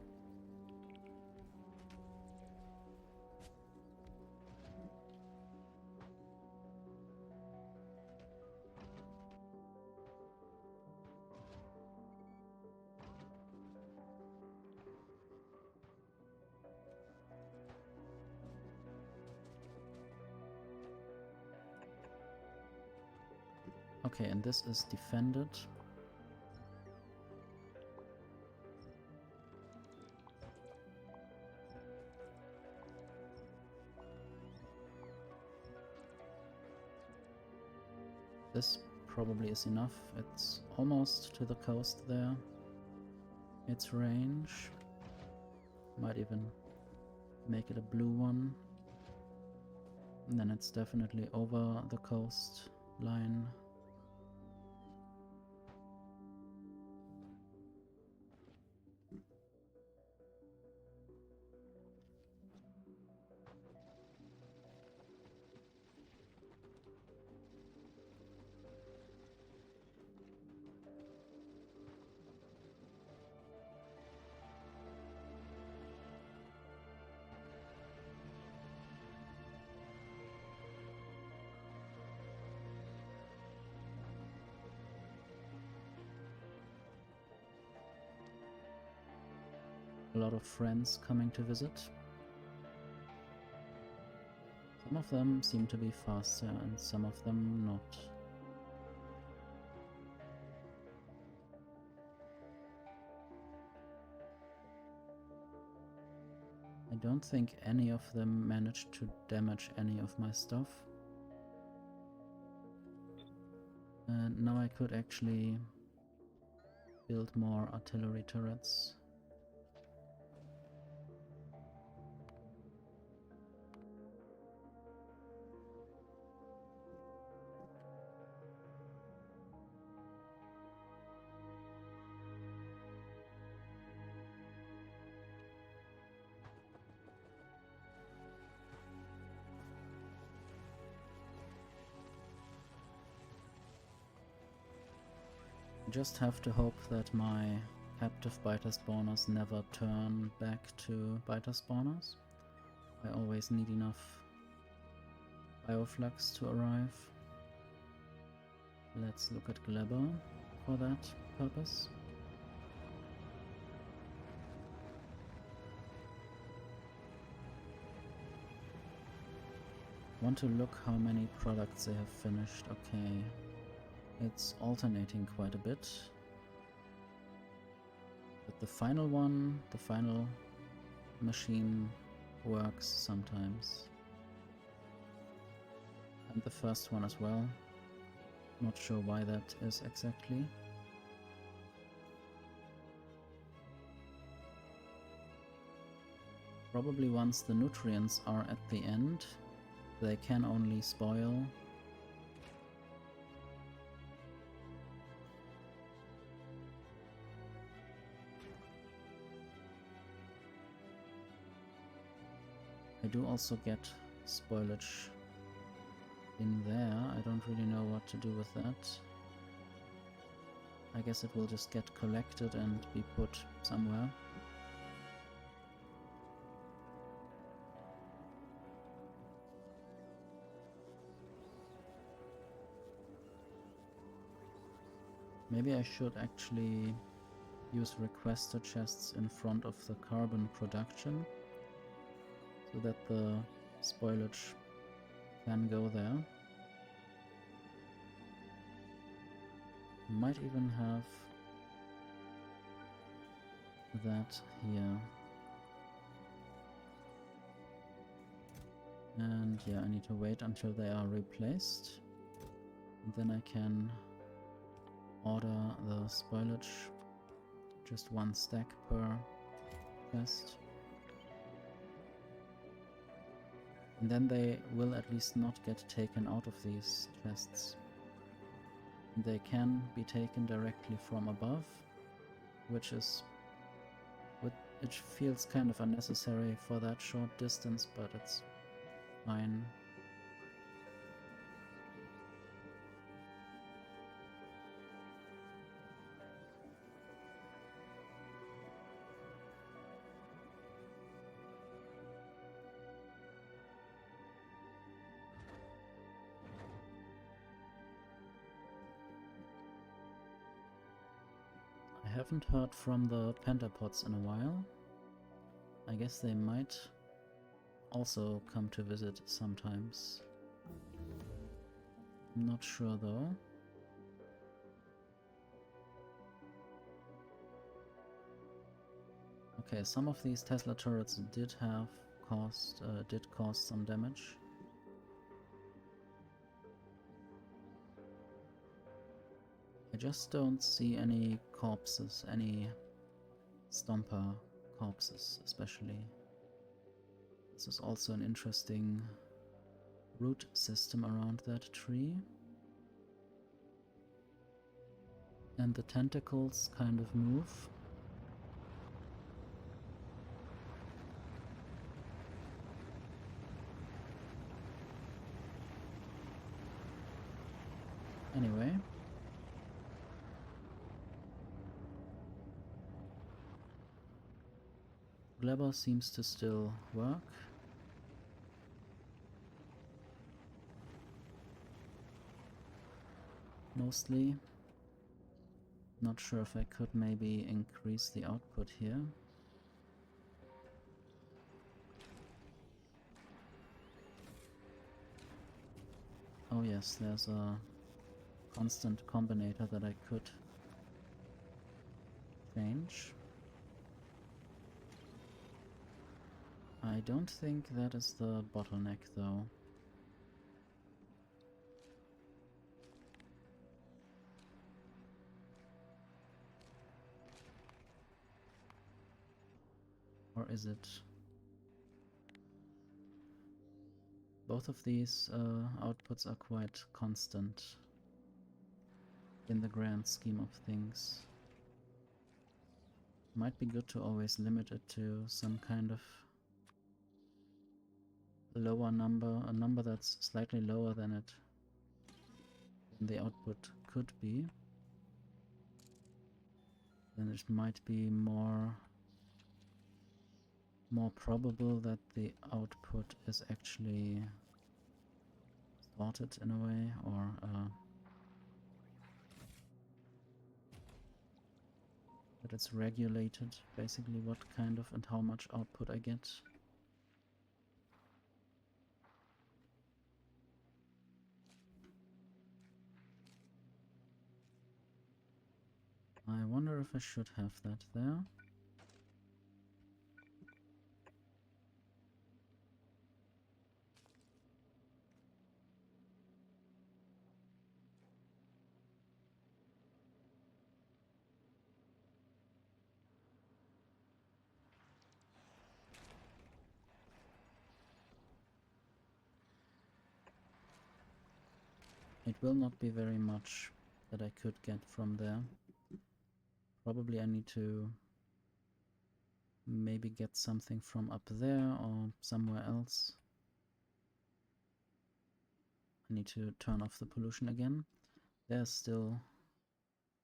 Speaker 1: Okay, and this is defended. This probably is enough. It's almost to the coast there. Its range. Might even make it a blue one. And then it's definitely over the coast line. a lot of friends coming to visit. Some of them seem to be faster and some of them not. I don't think any of them managed to damage any of my stuff. And now I could actually build more artillery turrets. Just have to hope that my captive biter spawners never turn back to biter spawners. I always need enough bioflux to arrive. Let's look at Glebber for that purpose. Want to look how many products they have finished. Okay. It's alternating quite a bit. But the final one, the final machine works sometimes. And the first one as well. Not sure why that is exactly. Probably once the nutrients are at the end, they can only spoil . I do also get spoilage in there. I don't really know what to do with that. I guess it will just get collected and be put somewhere. Maybe I should actually use requester chests in front of the carbon production, so that the spoilage can go there. Might even have that here. And yeah, I need to wait until they are replaced. And then I can order the spoilage, just one stack per chest. And then they will at least not get taken out of these chests. They can be taken directly from above, which it feels kind of unnecessary for that short distance, but it's fine. I haven't heard from the pentapods in a while. I guess they might also come to visit sometimes. I'm not sure though. Okay, some of these Tesla turrets did cause some damage. I just don't see any corpses, any stomper corpses especially. This is also an interesting root system around that tree. And the tentacles kind of move. Anyway. Glebber seems to still work. Mostly. Not sure if I could maybe increase the output here. Oh yes, there's a constant combinator that I could change. I don't think that is the bottleneck though. Or is it? Both of these outputs are quite constant in the grand scheme of things. Might be good to always limit it to some kind of lower number, a number that's slightly lower than the output could be. Then it might be more probable that the output is actually sorted in a way, or that it's regulated, basically what kind of and how much output I get. I wonder if I should have that there. It will not be very much that I could get from there. Probably I need to maybe get something from up there or somewhere else. I need to turn off the pollution again. There's still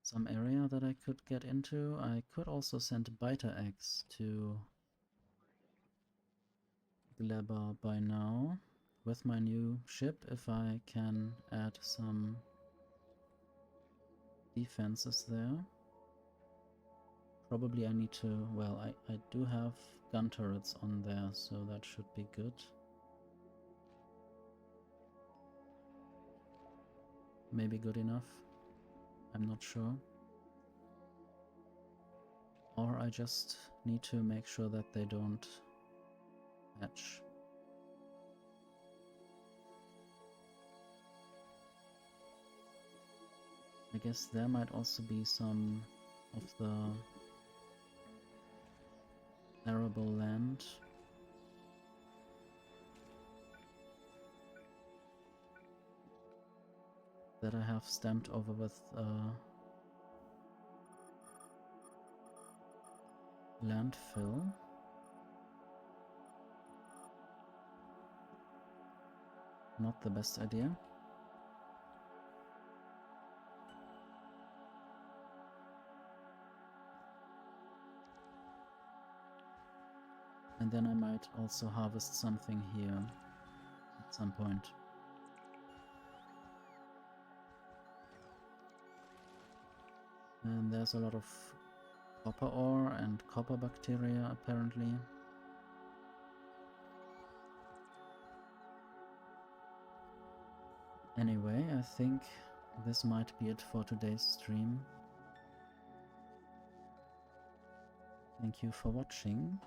Speaker 1: some area that I could get into. I could also send biter eggs to Glebber by now with my new ship, if I can add some defenses there. Probably I need to, well, I do have gun turrets on there, so that should be good. Maybe good enough, I'm not sure. Or I just need to make sure that they don't hatch. I guess there might also be some of the arable land. That I have stamped over with landfill. Not the best idea. And then I might also harvest something here at some point. And there's a lot of copper ore and copper bacteria apparently. Anyway, I think this might be it for today's stream. Thank you for watching.